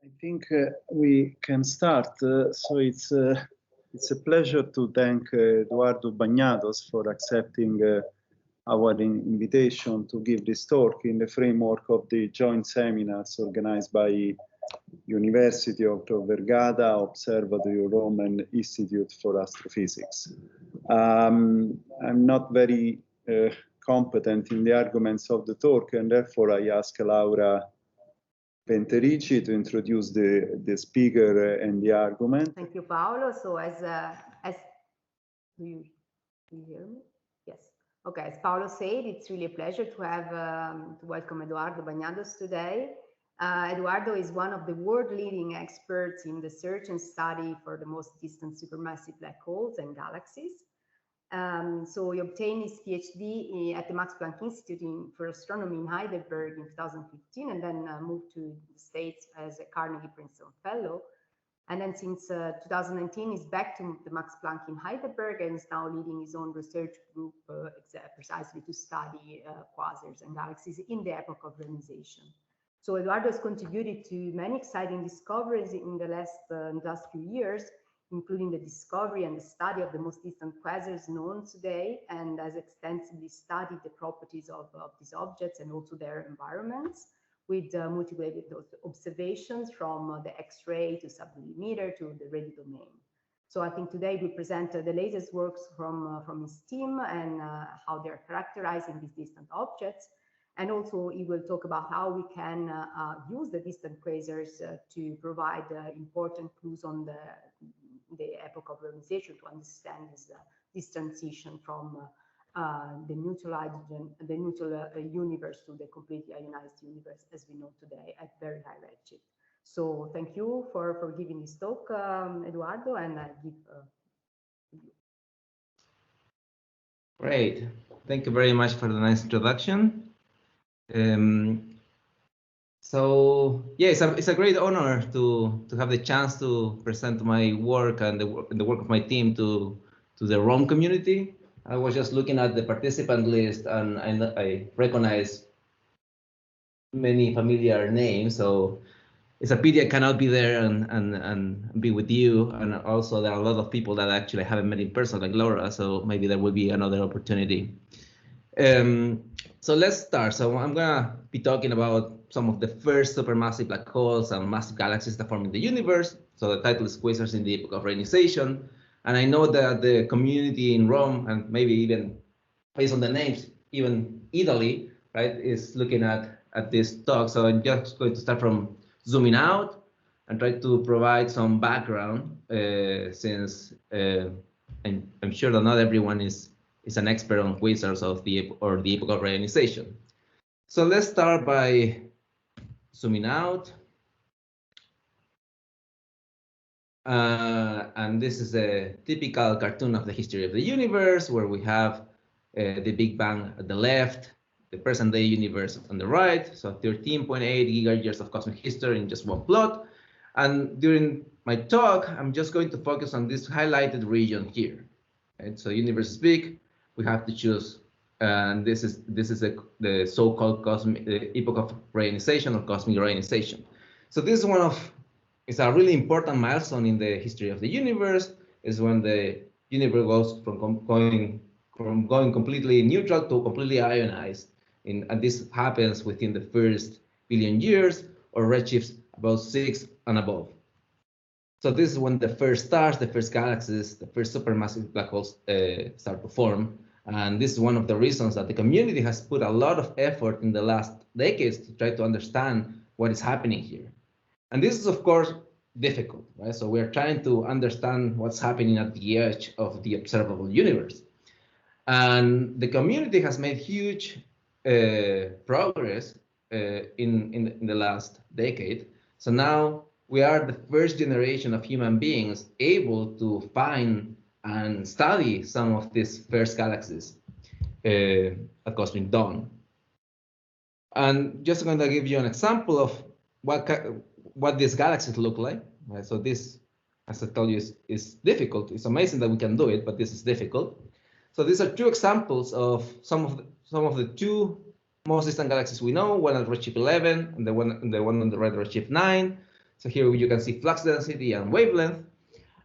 I think we can start. So it's a pleasure to thank Eduardo Bañados for accepting our invitation to give this talk in the framework of the joint seminars organized by University of Vergata, Observatory of Rome, and Institute for Astrophysics. I'm not very competent in the arguments of the talk, and therefore I ask Laura Penterici to introduce the speaker and the argument. Thank you, Paolo. So as do you hear me? Yes. Okay. As Paolo said, it's really a pleasure to have to welcome Eduardo Bañados today. Eduardo is one of the world-leading experts in the search and study for the most distant supermassive black holes and galaxies. So he obtained his PhD at the Max Planck Institute for Astronomy in Heidelberg in 2015, and then moved to the States as a Carnegie Princeton Fellow. And then since 2019, he's back to the Max Planck in Heidelberg and is now leading his own research group precisely to study quasars and galaxies in the epoch of reionization. So Eduardo has contributed to many exciting discoveries in the last few years, including the discovery and the study of the most distant quasars known today, and has extensively studied the properties of these objects and also their environments, with multiple observations from the X-ray to submillimeter to the radio domain. So I think today we present the latest works from his team and how they're characterizing these distant objects. And also he will talk about how we can use the distant quasars to provide important clues on the epoch of reionization to understand this transition from the neutral hydrogen, the neutral universe to the completely ionized universe as we know today at very high redshift. So thank you for giving this talk, Eduardo, and I give you. Great. Thank you very much for the nice introduction. So yeah, it's a great honor to have the chance to present my work and the work of my team to the Rome community. I was just looking at the participant list and I recognize many familiar names. So it's a pity I cannot be there and be with you. And also there are a lot of people that actually I haven't met in person, like Laura. So maybe there will be another opportunity. So let's start. So I'm gonna be talking about some of the first supermassive black holes and massive galaxies that form in the universe. So the title is Quasars in the Epoch of Reionization. And I know that the community in Rome, and maybe even based on the names, even Italy, right, is looking at this talk. So I'm just going to start from zooming out and try to provide some background, since I'm sure that not everyone is an expert on quasars of the epoch of reionization. So let's start by zooming out. And this is a typical cartoon of the history of the universe, where we have the Big Bang at the left, the present day universe on the right. So 13.8 gigayears of cosmic history in just one plot. And during my talk, I'm just going to focus on this highlighted region here. Right? So universe is big. We have to choose, and this is the so-called epoch of reionization or cosmic reionization. So this is it's a really important milestone in the history of the universe. Is when the universe goes from going completely neutral to completely ionized, and this happens within the first billion years, or redshifts about 6 and above. So this is when the first stars, the first galaxies, the first supermassive black holes start to form. And this is one of the reasons that the community has put a lot of effort in the last decades to try to understand what is happening here. And this is, of course, difficult, right? So we're trying to understand what's happening at the edge of the observable universe. And the community has made huge progress in the last decade. So now we are the first generation of human beings able to find and study some of these first galaxies at cosmic dawn. And just going to give you an example of what these galaxies look like. Right? So this, as I told you, is difficult. It's amazing that we can do it, but this is difficult. So these are two examples of some of the two most distant galaxies we know. One at redshift 11, and the one on the right, redshift 9. So here you can see flux density and wavelength.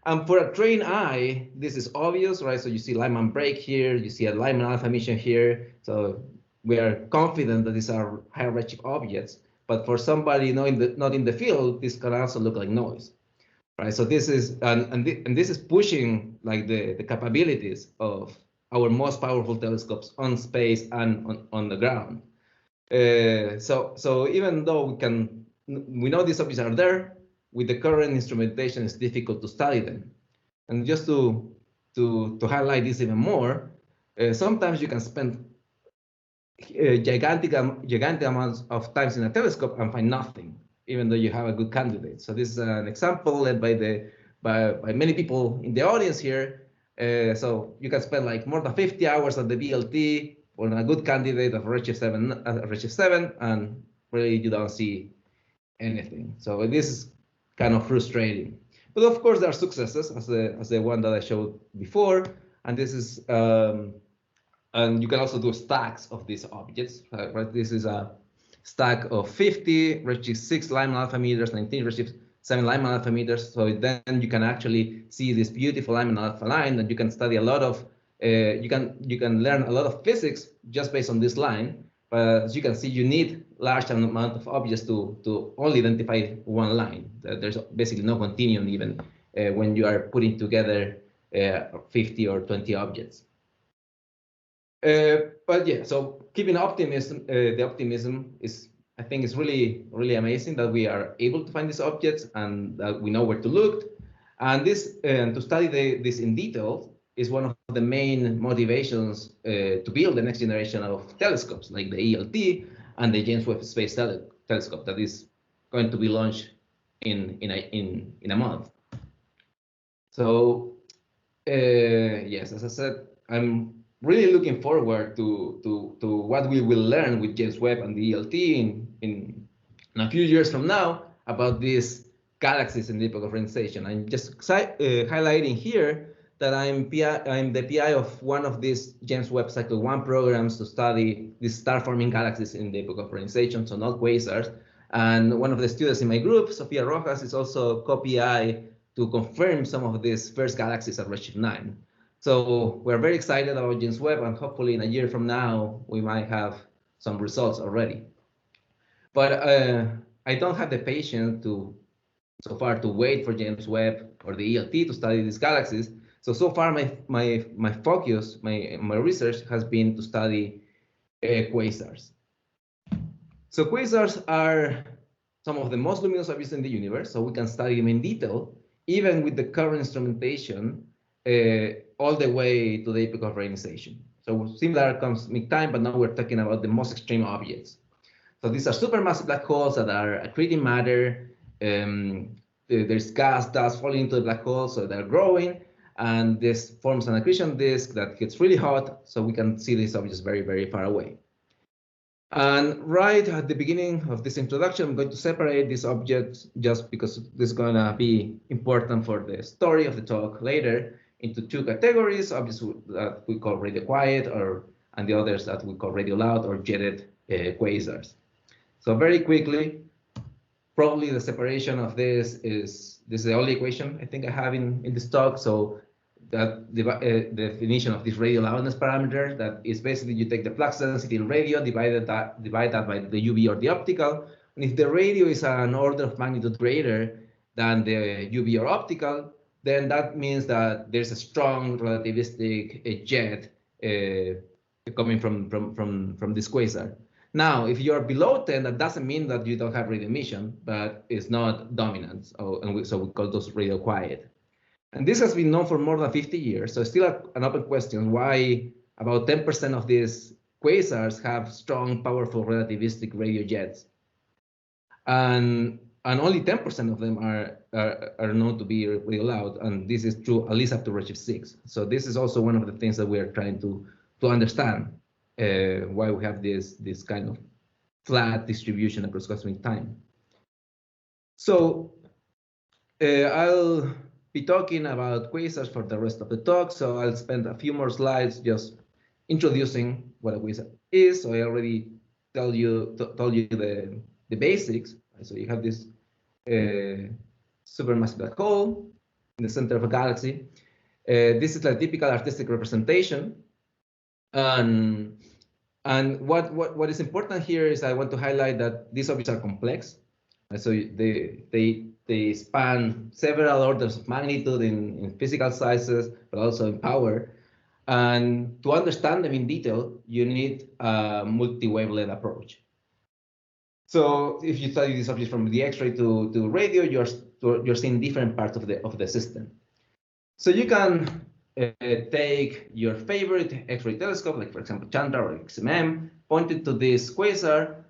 And for a trained eye, this is obvious, right? So you see Lyman break here, you see a Lyman alpha emission here. So we are confident that these are high redshift objects. But for somebody not in the field, this can also look like noise, right? So this is and this is pushing like the capabilities of our most powerful telescopes on space and on the ground. So even though we know these objects are there, with the current instrumentation, it's difficult to study them. And just to highlight this even more, sometimes you can spend gigantic amounts of times in a telescope and find nothing, even though you have a good candidate. So this is an example led by many people in the audience here. So you can spend like more than 50 hours at the VLT on a good candidate of redshift 7, and really you don't see anything. So this is kind of frustrating. But of course, there are successes, as the one that I showed before, and this is and you can also do stacks of these objects. Right? This is a stack of 50 redshift 6 Lyman alpha meters, 19 redshift 7 Lyman alpha meters. So then you can actually see this beautiful Lyman alpha line, and you can study a lot of you can learn a lot of physics just based on this line. But as you can see, you need large amount of objects to only identify one line. There's basically no continuum even when you are putting together 50 or 20 objects. But yeah, so keeping optimism, the optimism is, I think, is really amazing that we are able to find these objects and that we know where to look. And this to study this in detail is one of the main motivations to build the next generation of telescopes, like the ELT and the James Webb Space Telescope that is going to be launched in a month. So yes, as I said, I'm really looking forward to what we will learn with James Webb and the ELT in a few years from now about these galaxies in the epoch of reionization. I'm just highlighting here that I'm the PI of one of these James Webb Cycle 1 programs to study these star-forming galaxies in the epoch of reionization, so not quasars. And one of the students in my group, Sofia Rojas, is also co-PI to confirm some of these first galaxies at redshift 9. So we're very excited about James Webb, and hopefully in a year from now, we might have some results already. But I don't have the patience so far to wait for James Webb or the ELT to study these galaxies. So far, my focus, my research has been to study quasars. So quasars are some of the most luminous objects in the universe, so we can study them in detail, even with the current instrumentation, all the way to the epoch of reionization. So similar cosmic time, but now we're talking about the most extreme objects. So these are supermassive black holes that are accreting matter. There's gas, dust falling into the black hole, so they're growing. And this forms an accretion disk that gets really hot, so we can see these objects very, very far away. And right at the beginning of this introduction, I'm going to separate these objects just because this is going to be important for the story of the talk later into two categories: objects that we call radio quiet, and the others that we call radio loud or jetted quasars. So very quickly, probably the separation of this is the only equation I think I have in this talk. So that the definition of this radio loudness parameter, that is basically you take the flux density in radio, divide that by the UV or the optical. And if the radio is an order of magnitude greater than the UV or optical, then that means that there's a strong relativistic jet coming from this quasar. Now, if you are below 10, that doesn't mean that you don't have radio emission, but it's not dominant. So we call those radio quiet. And this has been known for more than 50 years. So it's still an open question why about 10% of these quasars have strong, powerful relativistic radio jets. And only 10% of them are known to be radio loud. And this is true at least up to redshift 6. So this is also one of the things that we are trying to understand. Why we have this kind of flat distribution across cosmic time. So I'll be talking about quasars for the rest of the talk. So I'll spend a few more slides just introducing what a quasar is. So I already told you the basics. So you have this supermassive black hole in the center of a galaxy. This is a typical artistic representation. And what is important here is I want to highlight that these objects are complex. So they span several orders of magnitude in physical sizes, but also in power. And to understand them in detail, you need a multi-wavelength approach. So if you study these objects from the X-ray to radio, you're seeing different parts of the system. So you can take your favorite X-ray telescope, like for example Chandra or XMM, point it to this quasar,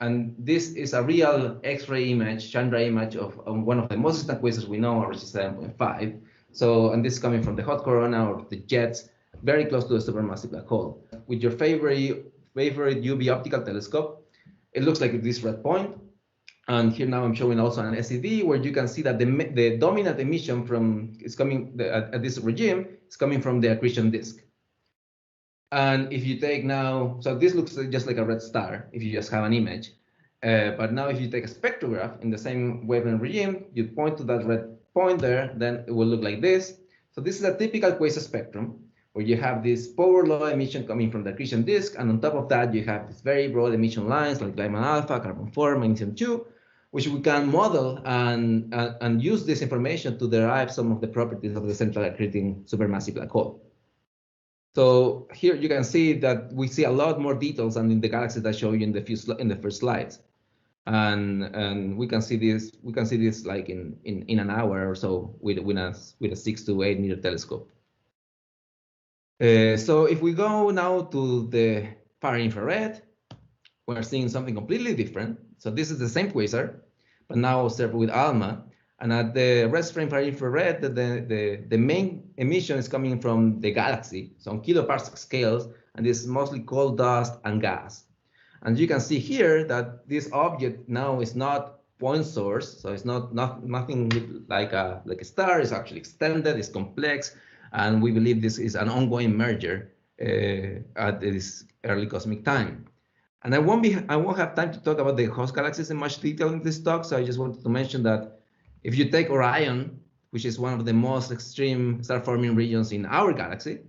and this is a real X-ray image, Chandra image of one of the most distant quasars we know, which is 7.5. So, and this is coming from the hot corona or the jets, very close to the supermassive black hole. With your favorite UV optical telescope, it looks like this red point. And here now I'm showing also an SED where you can see that the dominant emission at this regime is coming from the accretion disk. And if you take now, so this looks just like a red star if you just have an image. But now if you take a spectrograph in the same wavelength regime, you point to that red point there, then it will look like this. So this is a typical quasar spectrum where you have this power law emission coming from the accretion disk, and on top of that you have these very broad emission lines like Lyman alpha, carbon 4, magnesium 2, which we can model and use this information to derive some of the properties of the central accreting supermassive black hole. So here you can see that we see a lot more details than in the galaxies that I showed you in the first slides, and we can see this like in an hour or so with a 6 to 8 meter telescope. So if we go now to the far infrared, we're seeing something completely different. So this is the same quasar, but now observed with ALMA. And at the red frame far infrared, the main emission is coming from the galaxy, so on kiloparsec scales, and this is mostly coal dust and gas. And you can see here that this object now is not point source, so it's nothing like a star. It's actually extended, it's complex, and we believe this is an ongoing merger at this early cosmic time. And I won't have time to talk about the host galaxies in much detail in this talk, so I just wanted to mention that if you take Orion, which is one of the most extreme star-forming regions in our galaxy,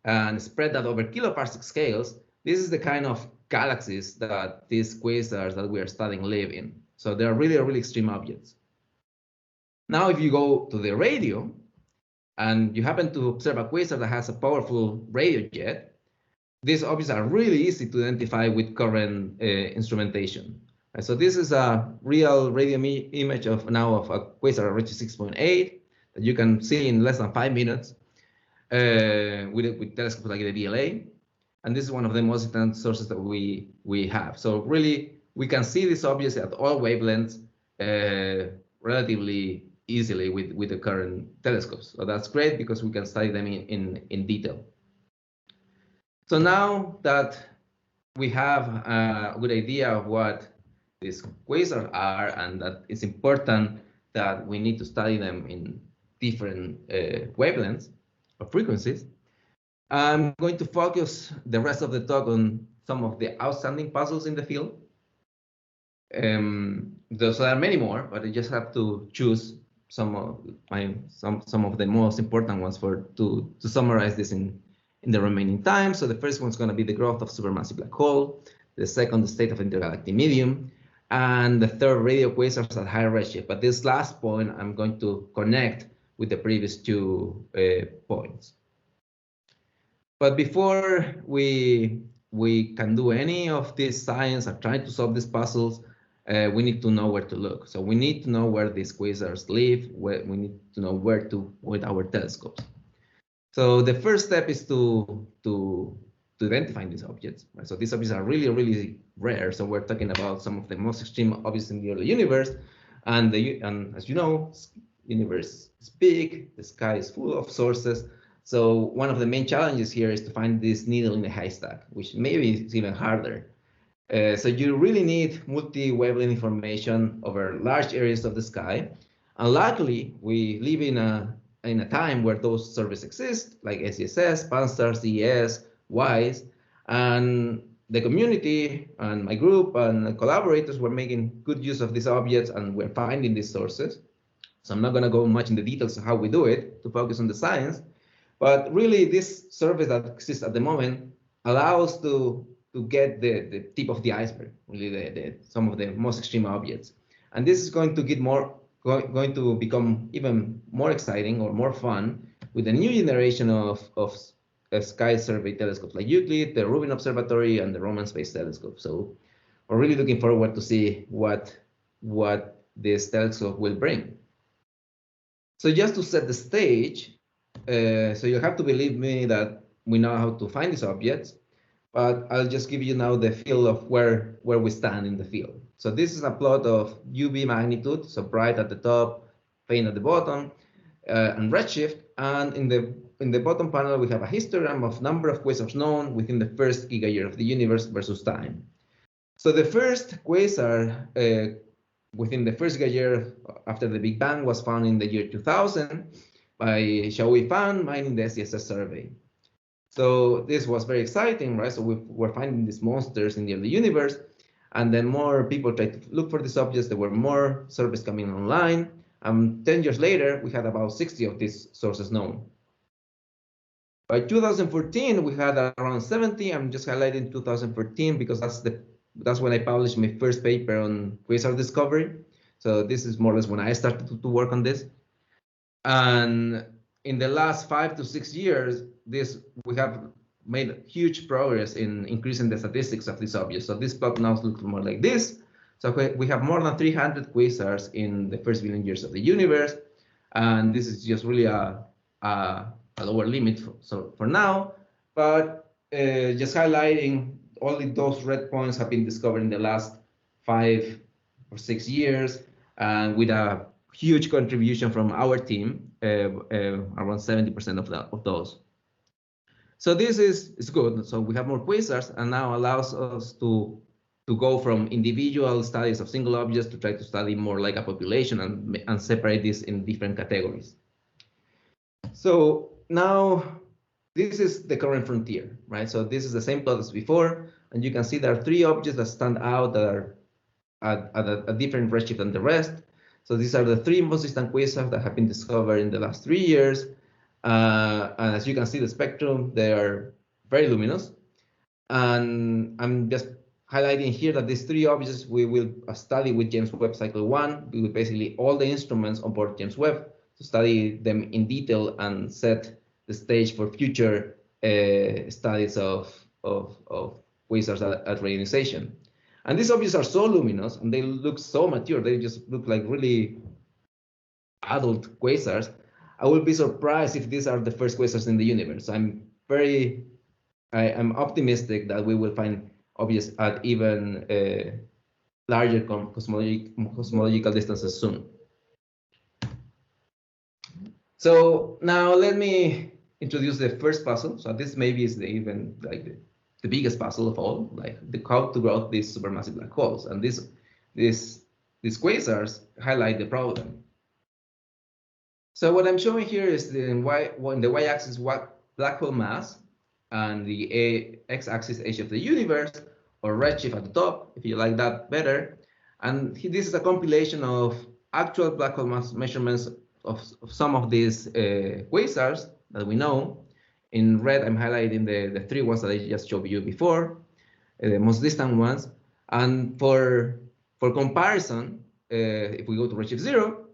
and spread that over kiloparsec scales, this is the kind of galaxies that these quasars that we are studying live in. So they're really, really extreme objects. Now, if you go to the radio, and you happen to observe a quasar that has a powerful radio jet, these objects are really easy to identify with current instrumentation. And so this is a real radio image of a quasar redshift 6.8 that you can see in less than 5 minutes with telescopes like the DLA. And this is one of the most distant sources that we have. So really, we can see these objects at all wavelengths relatively easily with the current telescopes. So that's great because we can study them in detail. So now that we have a good idea of what these quasars are and that it's important that we need to study them in different wavelengths or frequencies, I'm going to focus the rest of the talk on some of the outstanding puzzles in the field. So there are many more, but I just have to choose some of the most important ones to summarize this in the remaining time. So the first one's going to be the growth of supermassive black hole. The second, the state of intergalactic medium. And the third, radio quasars at high redshift. But this last point, I'm going to connect with the previous two points. But before we can do any of this science or trying to solve these puzzles, we need to know where to look. So we need to know where these quasars live. We need to know where to point our telescopes. So the first step is to identify these objects. Right? So these objects are really, really rare. So we're talking about some of the most extreme objects in the early universe. And as you know, the universe is big. The sky is full of sources. So one of the main challenges here is to find this needle in the haystack, which maybe is even harder. So you really need multi-wavelength information over large areas of the sky. And luckily, we live in a time where those services exist, like SESS, Pan-STARRS, CES, WISE, and the community and my group and collaborators were making good use of these objects, and we're finding these sources. So I'm not going to go much in the details of how we do it to focus on the science, but really this surface that exists at the moment allows to get the tip of the iceberg, really some of the most extreme objects. And this is going to get going to become even more exciting or more fun with the new generation of sky survey telescopes like Euclid, the Rubin Observatory, and the Roman Space Telescope. So we're really looking forward to see what this telescope will bring. So just to set the stage, so you have to believe me that we know how to find these objects, but I'll just give you now the feel of where we stand in the field. So this is a plot of UV magnitude, so bright at the top, faint at the bottom, and redshift. And in the bottom panel, we have a histogram of number of quasars known within the first gigayear of the universe versus time. So the first quasar within the first gigayear after the Big Bang was found in the year 2000 by Xiaohui Fan mining the SDSS survey. So this was very exciting, right? So we were finding these monsters in the early universe, and then more people tried to look for these objects. There were more surveys coming online. 10 years later, we had about 60 of these sources known. By 2014, we had around 70. I'm just highlighting 2014 because that's when I published my first paper on quasar discovery. So this is more or less when I started to work on this. And in the last 5 to 6 years, we have made huge progress in increasing the statistics of these objects. So this plot now looks more like this. So we have more than 300 quasars in the first billion years of the universe. And this is just really a lower limit for now. But just highlighting, only those red points have been discovered in the last 5 or 6 years, and with a huge contribution from our team, around 70% of those. So this is good. So we have more quasars, and now allows us to go from individual studies of single objects to try to study more like a population and separate this in different categories. So now this is the current frontier, right? So this is the same plot as before, and you can see there are 3 objects that stand out that are at a different redshift than the rest. So these are the 3 most distant quasars that have been discovered in the last 3 years. And as you can see, the spectrum, they are very luminous. And I'm just highlighting here that these 3 objects we will study with James Webb Cycle 1, with basically all the instruments on board James Webb to study them in detail and set the stage for future studies of quasars at reionization. And these objects are so luminous and they look so mature, they just look like really adult quasars. I will be surprised if these are the first quasars in the universe. I'm optimistic that we will find objects at even larger cosmological distances soon. So now let me introduce the first puzzle. So this maybe is even like the biggest puzzle of all, like how to grow these supermassive black holes. And these quasars highlight the problem. So what I'm showing here is in the y-axis what black hole mass, and the x-axis age of the universe, or redshift at the top, if you like that better. And this is a compilation of actual black hole mass measurements of some of these quasars that we know. In red, I'm highlighting the 3 ones that I just showed you before, the most distant ones. And for comparison, if we go to redshift 0,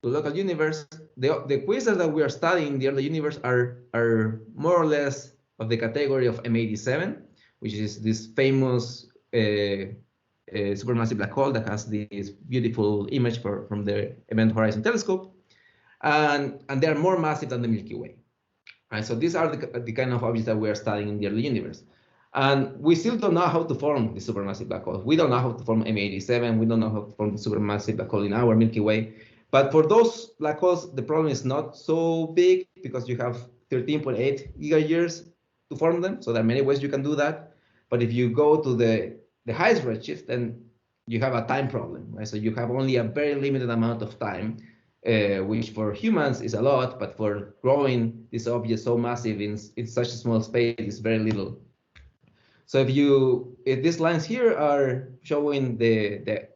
to local universe, the quasars that we are studying in the early universe are more or less of the category of M87, which is this famous supermassive black hole that has this beautiful image from the Event Horizon Telescope, and they are more massive than the Milky Way. Right, so these are the kind of objects that we are studying in the early universe. And we still don't know how to form the supermassive black hole. We don't know how to form M87. We don't know how to form the supermassive black hole in our Milky Way. But for those black holes, the problem is not so big because you have 13.8 gigayears to form them. So there are many ways you can do that. But if you go to the highest redshift, then you have a time problem, right? So you have only a very limited amount of time, which for humans is a lot, but for growing this object so massive in such a small space is very little. So if these lines here are showing the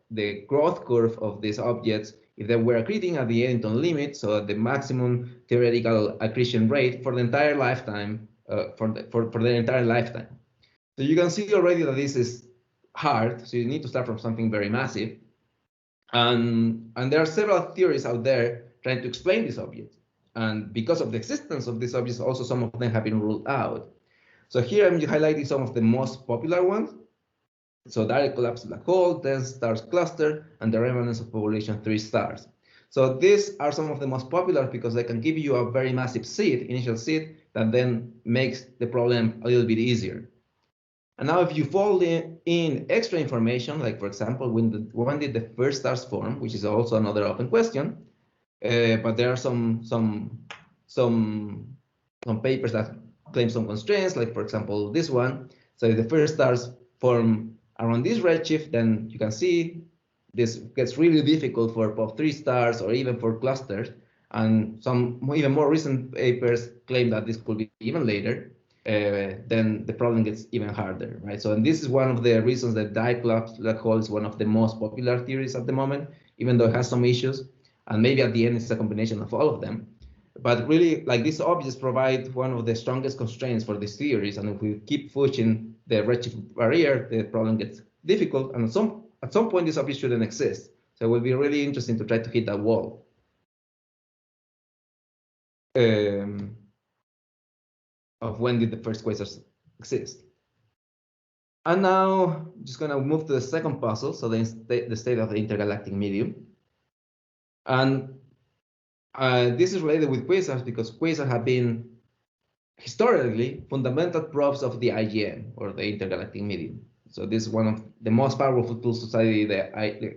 growth curve of these objects, if they were accreting at the Eddington limit, so at the maximum theoretical accretion rate for the entire lifetime, for their entire lifetime. So you can see already that this is hard. So you need to start from something very massive. And there are several theories out there trying to explain these objects. And because of the existence of these objects, also some of them have been ruled out. So here I'm highlighting some of the most popular ones. So direct collapse black hole, dense stars cluster, and the remnants of population 3 stars. So these are some of the most popular because they can give you a very massive seed, initial seed, that then makes the problem a little bit easier. And now if you fold in extra information, like for example, when did the first stars form, which is also another open question, but there are some papers that claim some constraints, like for example, this one. So if the first stars form around this redshift, then you can see this gets really difficult for POP3 stars or even for clusters. And some even more recent papers claim that this could be even later. Then the problem gets even harder, right? So, and this is one of the reasons that direct collapse black hole is one of the most popular theories at the moment, even though it has some issues. And maybe at the end, it's a combination of all of them. But really, like these objects provide one of the strongest constraints for these theories. And if we keep pushing the redshift barrier, the problem gets difficult. And at some point, these objects shouldn't exist. So it will be really interesting to try to hit that wall. Of when did the first quasars exist. And now I'm just going to move to the second puzzle, so the state of the intergalactic medium. And this is related with quasars because quasars have been historically fundamental probes of the IGM, or the intergalactic medium. So this is one of the most powerful tools to study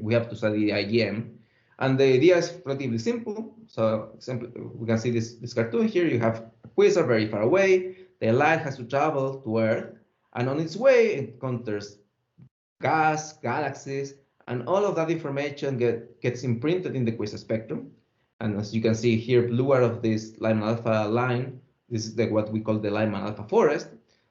we have to study the IGM. And the idea is relatively simple. So we can see this cartoon here. You have a quasar very far away. The light has to travel to Earth. And on its way, it encounters gas, galaxies, and all of that information gets imprinted in the quasar spectrum. And as you can see here, blue out of this Lyman alpha line, this is what we call the Lyman alpha forest.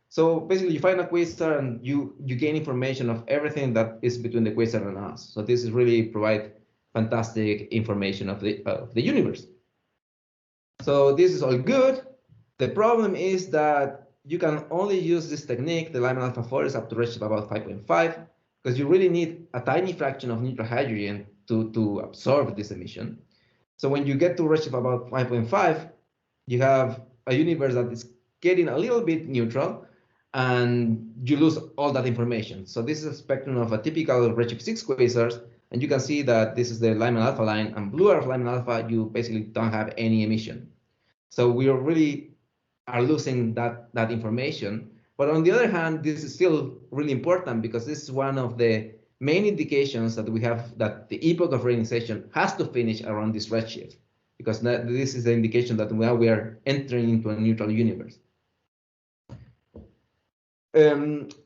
So basically, you find a quasar and you gain information of everything that is between the quasar and us. So this is really provide fantastic information of the universe. So this is all good. The problem is that you can only use this technique, the Lyman alpha forest, up to redshift about 5.5, because you really need a tiny fraction of neutral hydrogen to absorb this emission. So when you get to redshift about 5.5, you have a universe that is getting a little bit neutral, and you lose all that information. So this is a spectrum of a typical redshift 6 quasars, and you can see that this is the Lyman alpha line, and blue out of Lyman alpha, you basically don't have any emission. So we really are losing that information. But on the other hand, this is still really important because this is one of the main indications that we have that the epoch of reionization has to finish around this redshift, because this is the indication that now we are entering into a neutral universe.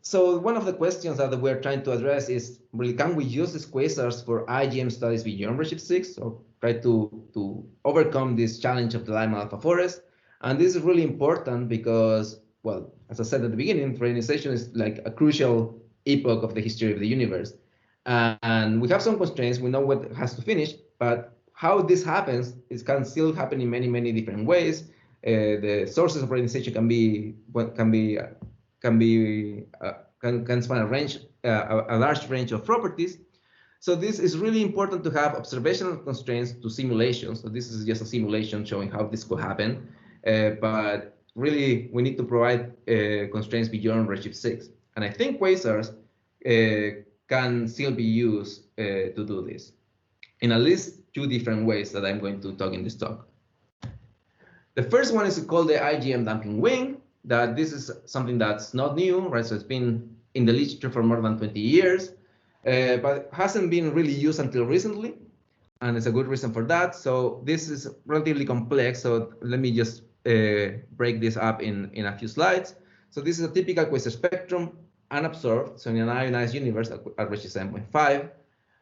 So one of the questions that we're trying to address is, really, can we use these quasars for IGM studies beyond redshift 6, or try to overcome this challenge of the Lyman alpha forest? And this is really important because, well, as I said at the beginning, reionization is like a crucial epoch of the history of the universe. And we have some constraints. We know what has to finish, but how this happens, it can still happen in many, many different ways. The sources of reionization can span a range, a large range of properties. So this is really important to have observational constraints to simulations. So this is just a simulation showing how this could happen. But really, we need to provide constraints beyond redshift 6. And I think quasars can still be used to do this in at least 2 different ways that I'm going to talk in this talk. The first one is called the IGM damping wing. That this is something that's not new, right? So it's been in the literature for more than 20 years, but hasn't been really used until recently. And it's a good reason for that. So this is relatively complex. So let me just break this up in a few slides. So this is a typical quasar spectrum, unabsorbed, so in an ionized universe at redshift 7.5.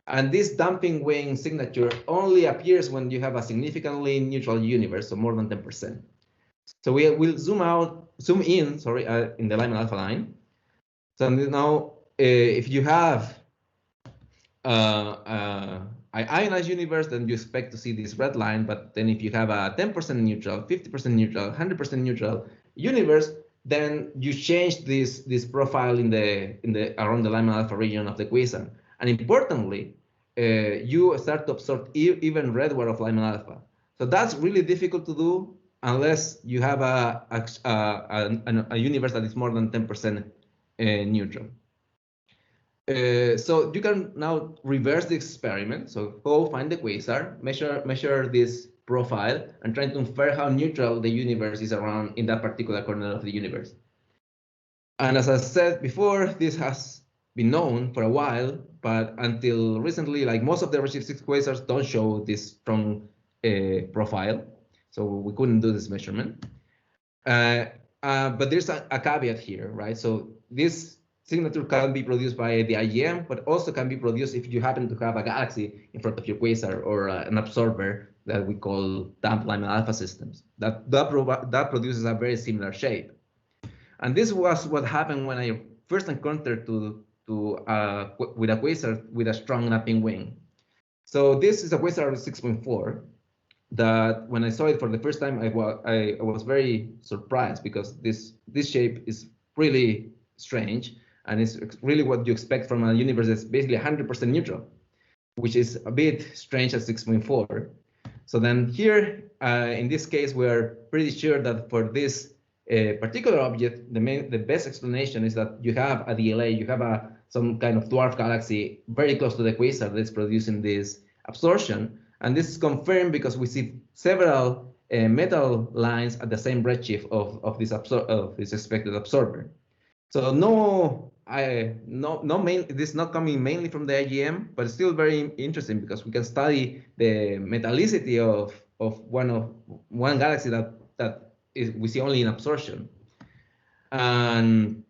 And this damping wing signature only appears when you have a significantly neutral universe, so more than 10%. So we will zoom in the Lyman alpha line. So now, if you have an ionized universe, then you expect to see this red line. But then if you have a 10% neutral, 50% neutral, 100% neutral universe, then you change this profile in the around the Lyman alpha region of the quasar. And importantly, you start to observe even redware of Lyman alpha. So that's really difficult to do unless you have a universe that is more than 10% neutral. So you can now reverse the experiment. So go find the quasar, measure this profile, and try to infer how neutral the universe is around in that particular corner of the universe. And as I said before, this has been known for a while, but until recently, like most of the redshift 6 quasars don't show this strong profile. So we couldn't do this measurement. But there's a caveat here, right? So this signature can be produced by the IgM, but also can be produced if you happen to have a galaxy in front of your quasar or an absorber that we call damp Lyman alpha systems. That produces a very similar shape. And this was what happened when I first encountered with a quasar with a strong napping wing. So this is a quasar 6.4 that when I saw it for the first time, I was very surprised because this shape is really strange. And it's really what you expect from a universe that's basically 100% neutral, which is a bit strange at 6.4. So then here, in this case, we're pretty sure that for this particular object, the best explanation is that you have a DLA, you have some kind of dwarf galaxy very close to the quasar that's producing this absorption. And this is confirmed because we see several metal lines at the same redshift of this expected absorber. So this is not coming mainly from the IgM, but it's still very interesting because we can study the metallicity of one galaxy that we see only in absorption. And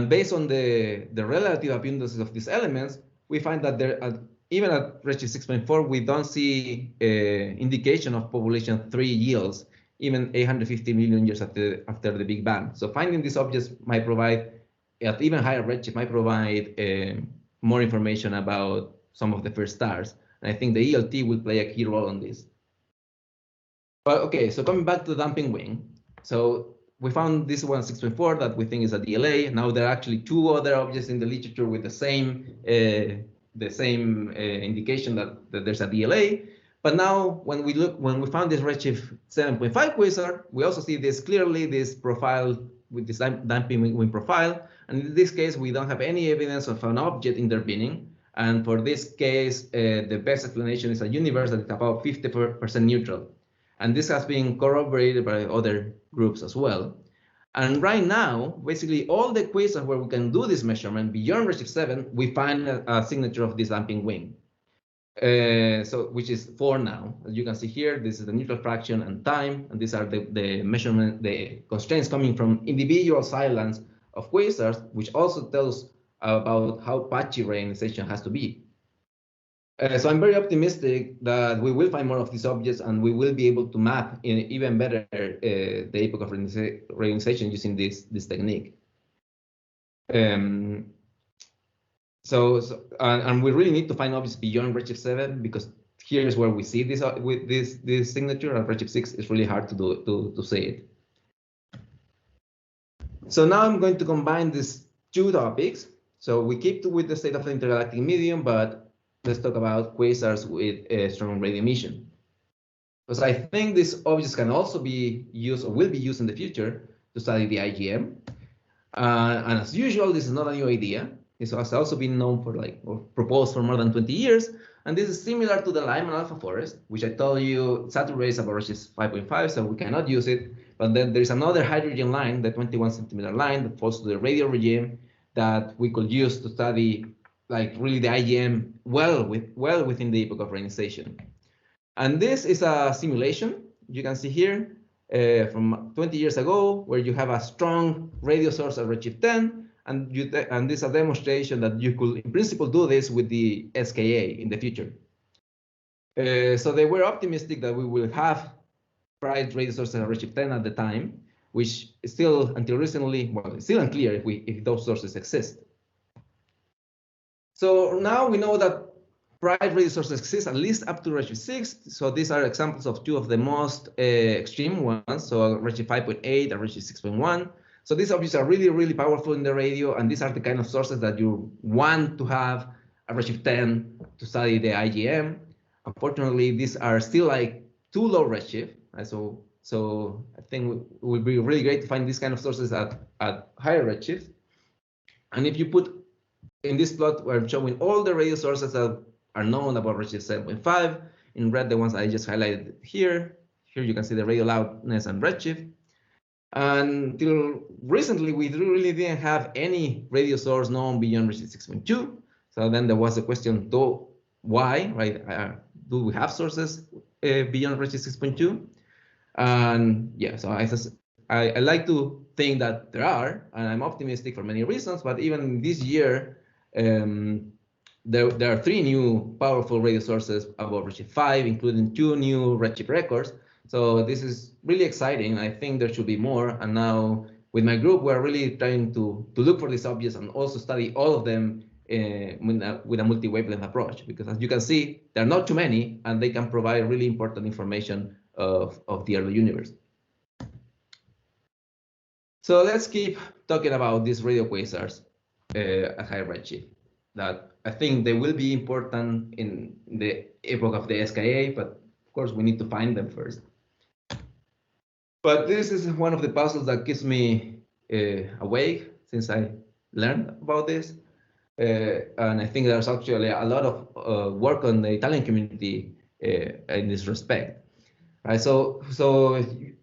based on the relative abundances of these elements, we find that even at redshift 6.4, we don't see indication of population 3 yields, even 850 million years after the Big Bang. So finding these objects might provide, at even higher redshift, might provide more information about some of the first stars. And I think the ELT will play a key role on this. But okay, so coming back to the damping wing. So we found this one 6.4 that we think is a DLA. Now there are actually 2 other objects in the literature with the same indication that there's a DLA. But now when we found this redshift 7.5 quasar, we also see this clearly, this profile with this damping wing profile. And in this case, we don't have any evidence of an object intervening. And for this case, the best explanation is a universe that is about 50% neutral. And this has been corroborated by other groups as well. And right now, basically all the quasars where we can do this measurement beyond redshift 7, we find a signature of this damping wing. Which is 4 now. As you can see here, this is the neutral fraction and time, and these are the measurement, the constraints coming from individual silence of quasars, which also tells about how patchy reionization has to be. So I'm very optimistic that we will find more of these objects and we will be able to map even better the epoch of reionization using this technique. And we really need to find objects beyond redshift 7 because here is where we see this with this signature. At redshift 6, it's really hard to say it. So now I'm going to combine these 2 topics. So we keep with the state of the intergalactic medium, but let's talk about quasars with strong radio emission. Because I think these objects can also be used or will be used in the future to study the IgM. And as usual, this is not a new idea. This has also been known for or proposed for more than 20 years. And this is similar to the Lyman alpha forest, which I told you saturates about redshift 5.5, so we cannot use it. But then there's another hydrogen line, the 21 centimeter line that falls to the radio regime that we could use to study really the IgM well within the epoch of reionization. And this is a simulation you can see here from 20 years ago, where you have a strong radio source at redshift 10, and this is a demonstration that you could, in principle, do this with the SKA in the future. So they were optimistic that we will have bright radio sources at redshift 10 at the time, which is still until recently, well, it's still unclear if those sources exist. So now we know that bright radio sources exist at least up to redshift 6. So these are examples of two of the most extreme ones. So redshift 5.8 and redshift 6.1. So these objects are really, really powerful in the radio, and these are the kind of sources that you want to have at redshift 10 to study the IGM. Unfortunately, these are still like too low redshift. Right? So I think it would be really great to find these kind of sources at higher redshift. And if you put in this plot where I'm showing all the radio sources that are known about redshift 7.5, in red the ones I just highlighted here. Here you can see the radio loudness and redshift. Until recently, we really didn't have any radio source known beyond redshift 6.2. So then there was a question, though, why, right? Do we have sources beyond redshift 6.2? And yeah, so I like to think that there are, and I'm optimistic for many reasons, but even this year, there are 3 new powerful radio sources above redshift 5, including 2 new redshift records. So this is really exciting. I think there should be more. And now with my group, we're really trying to look for these objects and also study all of them with a multi-wavelength approach, because as you can see, there are not too many, and they can provide really important information of the early universe. So let's keep talking about these radio quasars at high redshift. That I think they will be important in the epoch of the SKA, but of course we need to find them first. But this is one of the puzzles that keeps me awake since I learned about this. And I think there's actually a lot of work on the Italian community in this respect. Right, so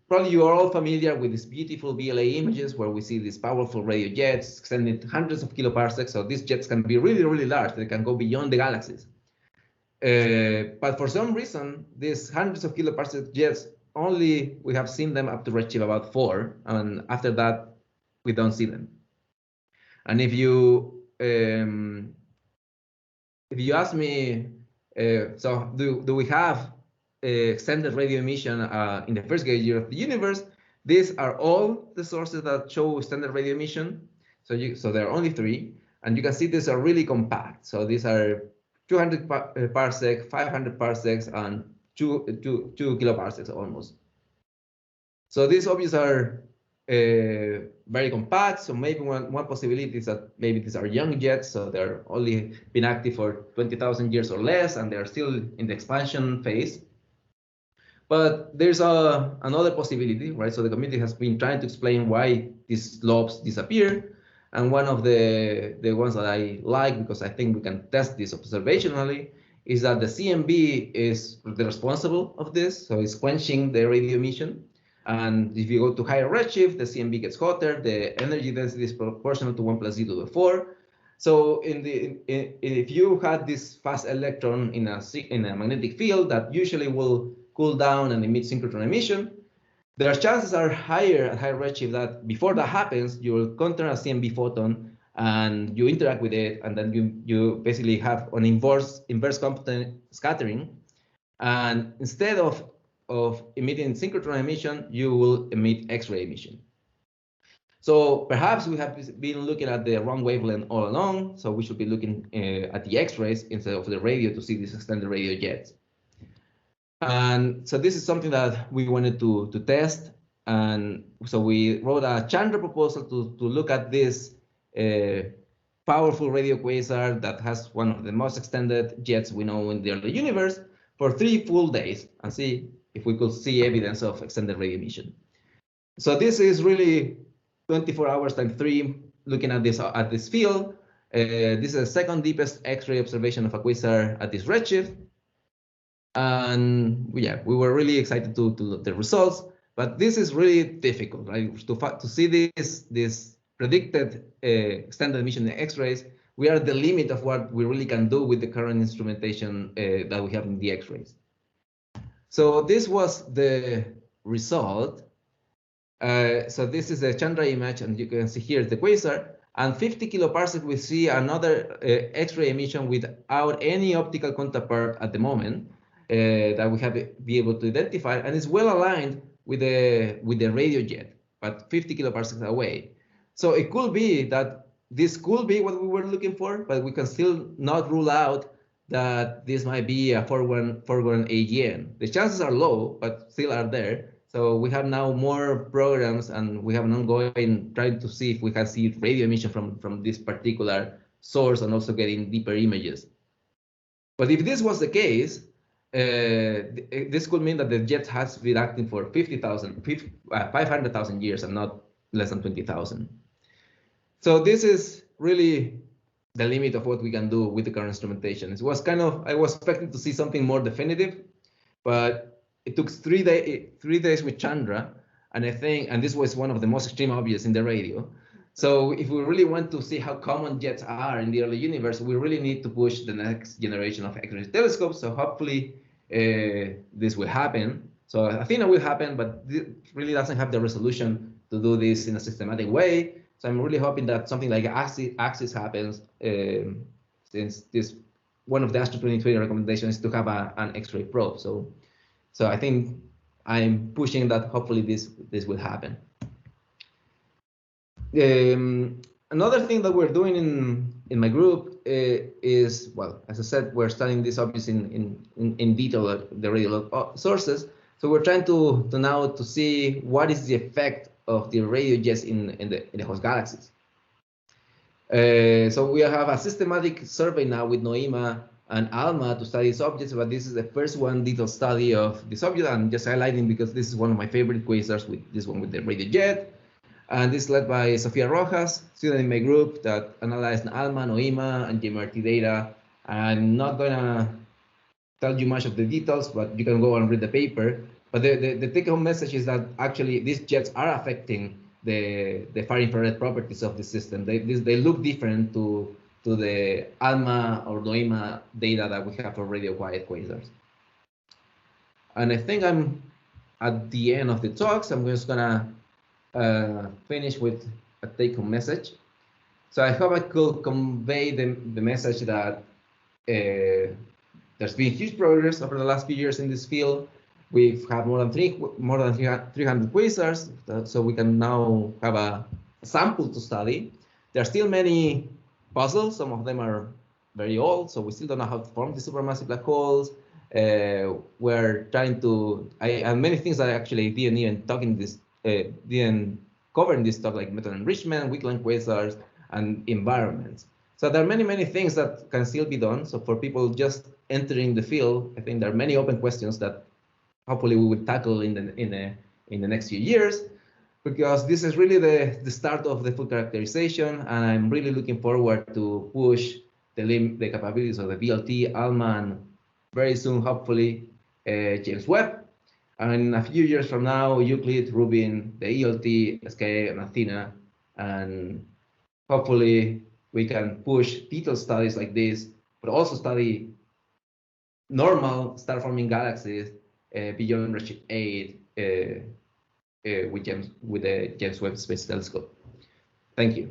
probably you are all familiar with these beautiful DLA images where we see these powerful radio jets extending hundreds of kiloparsecs. So these jets can be really, really large. They can go beyond the galaxies. But for some reason, these hundreds of kiloparsec jets, we have seen them up to redshift about 4, and after that, we don't see them. And if you ask me, so do we have extended radio emission in the first gauge year of the universe? These are all the sources that show extended radio emission. So there are only 3, and you can see these are really compact. So these are 200 parsec, 500 parsecs, and 2 kiloparsecs almost. So these objects are very compact. So maybe one possibility is that maybe these are young jets, so they're only been active for 20,000 years or less, and they're still in the expansion phase. But there's another possibility, right? So the community has been trying to explain why these lobes disappear. And one of the ones that I like, because I think we can test this observationally, is that the CMB is the responsible of this. So it's quenching the radio emission. And if you go to higher redshift, the CMB gets hotter, the energy density is proportional to 1 plus z to the 4. So if you had this fast electron in a magnetic field that usually will cool down and emit synchrotron emission, their chances are higher at high redshift that before that happens, you will encounter a CMB photon and you interact with it, and then you basically have an inverse competent scattering. And instead of emitting synchrotron emission, you will emit X-ray emission. So perhaps we have been looking at the wrong wavelength all along, so we should be looking at the X-rays instead of the radio to see these extended radio jets. And so this is something that we wanted to test. And so we wrote a Chandra proposal to look at this powerful radio quasar that has one of the most extended jets we know in the early universe for 3 full days and see if we could see evidence of extended radio emission. So this is really 24 hours times 3 looking at this field. This is the second deepest X-ray observation of a quasar at this redshift. And yeah, we were really excited to look the results, but this is really difficult, right? To see this predicted extended emission in X-rays, we are at the limit of what we really can do with the current instrumentation that we have in the X-rays. So this was the result. So this is a Chandra image, and you can see here the quasar. And 50 kiloparsec, we see another X-ray emission without any optical counterpart at the moment that we have be able to identify, and it's well aligned with the radio jet. but 50 kiloparsecs away. So it could be that this could be what we were looking for, but we can still not rule out that this might be a foregone AGN. The chances are low, but still are there. So we have now more programs, and we have an ongoing trying to see if we can see radio emission from this particular source and also getting deeper images. But if this was the case, this could mean that the jet has been acting for 500,000 years and not less than 20,000. So this is really the limit of what we can do with the current instrumentation. It was I was expecting to see something more definitive, but it took 3 days with Chandra, and this was one of the most extreme objects in the radio. So if we really want to see how common jets are in the early universe, we really need to push the next generation of X-ray telescopes. So hopefully this will happen. So I think it will happen, but it really doesn't have the resolution to do this in a systematic way. So I'm really hoping that something like AXIS happens, since this one of the Astro 2020 recommendations is to have an X-ray probe. So I think I'm pushing that hopefully this will happen. Another thing that we're doing in my group is, well, as I said, we're studying these objects in detail, the radio sources. So we're trying to now see what is the effect of the radio jets in the host galaxies. So we have a systematic survey now with NOEMA and ALMA to study these objects, but this is the first detailed study of this object. I'm just highlighting because this is one of my favorite quasars, with this one with the radio jet. And this is led by Sofia Rojas, student in my group that analyzed ALMA, NOEMA, and GMRT data. I'm not gonna tell you much of the details, but you can go and read the paper. But the take-home message is that actually these jets are affecting the far infrared properties of the system. They look different to the ALMA or NOEMA data that we have for radio quiet quasars. And I think I'm at the end of the talks. I'm just gonna finish with a take-home message. So I hope I could convey the message that there's been huge progress over the last few years in this field. We've had more than 300 quasars, so we can now have a sample to study. There are still many puzzles. Some of them are very old, so we still don't know how to form the supermassive black holes. We're trying to, and many things that I actually didn't even talk in this, didn't cover in this talk, like metal enrichment, weak-length quasars, and environments. So there are many things that can still be done. So for people just entering the field, I think there are many open questions that hopefully we will tackle in the next few years, because this is really the start of the full characterization, and I'm really looking forward to push the capabilities of the VLT, ALMA, and very soon, hopefully, James Webb. And in a few years from now, Euclid, Rubin, the ELT, SKA, and Athena, and hopefully we can push detailed studies like this, but also study normal star-forming galaxies beyond redshift 8 with the James Webb Space Telescope. Thank you.